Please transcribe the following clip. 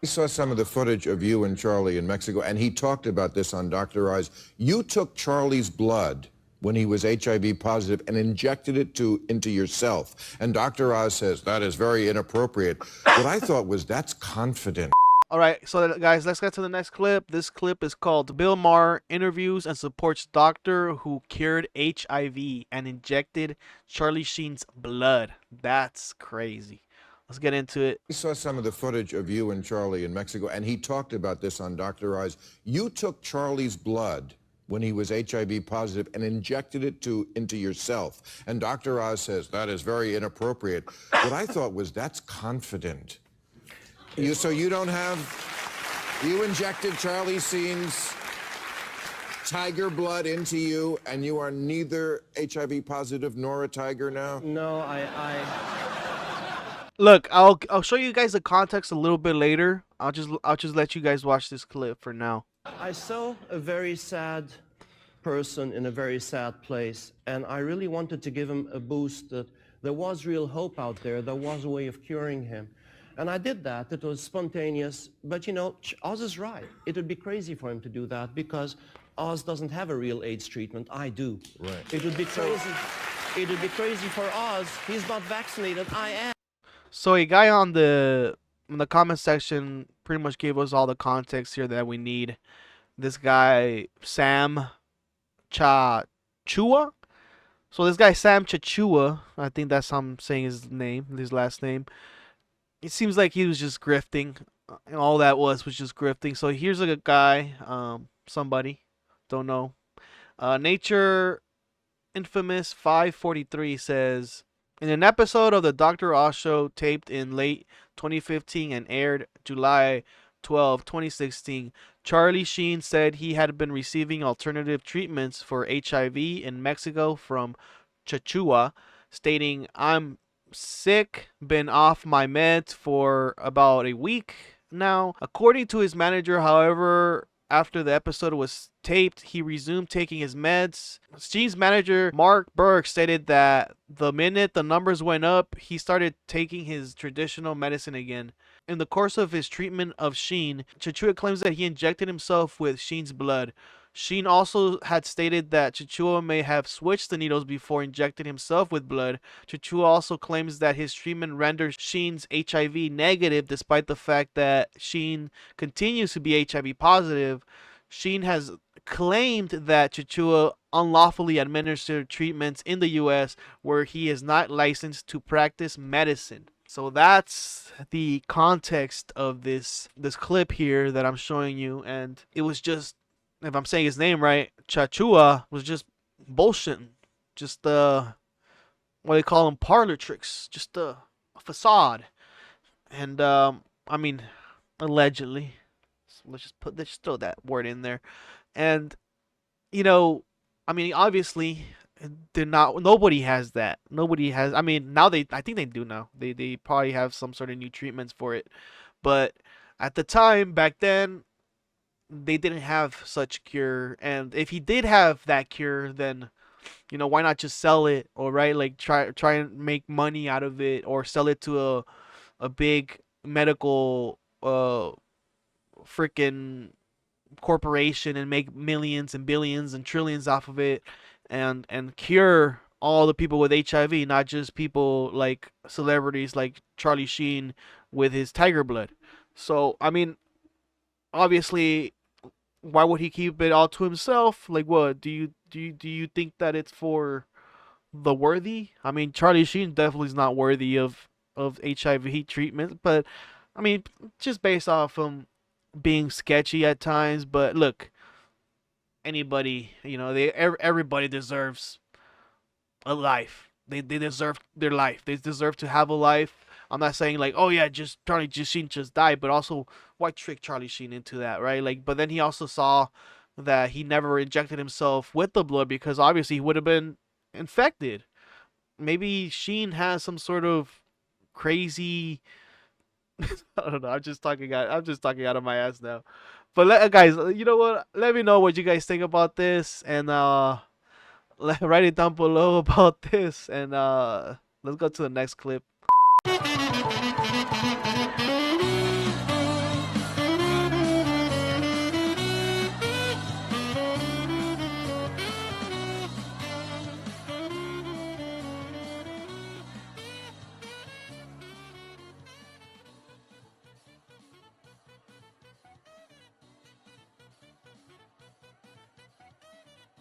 We saw some of the footage of you and Charlie in Mexico, and he talked about this on Dr. Oz. You took Charlie's blood when he was HIV positive and injected it into yourself. And Dr. Oz says that is very inappropriate. What I thought was that's confident. All right, so guys, let's get to the next clip. This clip is called Bill Maher interviews and supports doctor who cured HIV and injected Charlie Sheen's blood. That's crazy. Let's get into it. We saw some of the footage of you and Charlie in Mexico, and he talked about this on Dr. Oz. You took Charlie's blood when he was HIV positive and injected it into yourself. And Dr. Oz says that is very inappropriate. What I thought was that's confident. So you don't have, you injected Charlie Sheen's tiger blood into you, and you are neither HIV positive nor a tiger now? No, Look, I'll show you guys the context a little bit later. I'll just let you guys watch this clip for now. I saw a very sad person in a very sad place, and I really wanted to give him a boost that there was real hope out there. There was a way of curing him. And I did that. It was spontaneous. But, you know, Oz is right. It would be crazy for him to do that because Oz doesn't have a real AIDS treatment. I do. Right. It would be crazy. It would be crazy for Oz. He's not vaccinated. I am. So a guy in the comment section pretty much gave us all the context here that we need. This guy, Sam Chachoua. So this guy, Sam Chachoua, I think that's how I'm saying his name, his last name. It seems like he was just grifting. And all that was just grifting. So here's a guy, somebody, don't know. Nature Infamous 543 says, in an episode of the Dr. Oz show taped in late 2015 and aired July 12, 2016, Charlie Sheen said he had been receiving alternative treatments for HIV in Mexico from Chachoua, stating, I'm sick, been off my meds for about a week now. According to his manager, however, after the episode was taped, he resumed taking his meds. Sheen's manager, Mark Burke, stated that the minute the numbers went up, he started taking his traditional medicine again. In the course of his treatment of Sheen, Chachoua claims that he injected himself with Sheen's blood. Sheen also had stated that Chachoua may have switched the needles before injecting himself with blood. Chachoua also claims that his treatment renders Sheen's HIV negative despite the fact that Sheen continues to be HIV positive. Sheen has claimed that Chachoua unlawfully administered treatments in the U.S. where he is not licensed to practice medicine. So that's the context of this clip here that I'm showing you, and it was just, if I'm saying his name right, Chachoua was just bullshitting, just what they call them, parlor tricks, just a facade, and I mean, allegedly. So let's just throw that word in there, and you know, I mean, obviously, they're not. Nobody has that. Nobody has. I mean, now I think they do now. They probably have some sort of new treatments for it, but at the time back then, they didn't have such cure. And if he did have that cure, then why not just sell it, or right, like try and make money out of it, or sell it to a big medical freaking corporation and make millions and billions and trillions off of it, and cure all the people with HIV, not just people like celebrities like Charlie Sheen with his tiger blood. So I mean, obviously, why would he keep it all to himself? Like, what do you think that it's for the worthy? I mean, Charlie Sheen definitely is not worthy of HIV treatment, but I mean, just based off him being sketchy at times. But look, anybody, everybody deserves a life. They deserve their life. They deserve to have a life. I'm not saying like, oh yeah, just Charlie Sheen just died, but also why trick Charlie Sheen into that, right? Like, but then he also saw that he never injected himself with the blood because obviously he would have been infected. Maybe Sheen has some sort of crazy. I don't know. I'm just talking out of my ass now. But guys, you know what? Let me know what you guys think about this, and write it down below about this, and let's go to the next clip.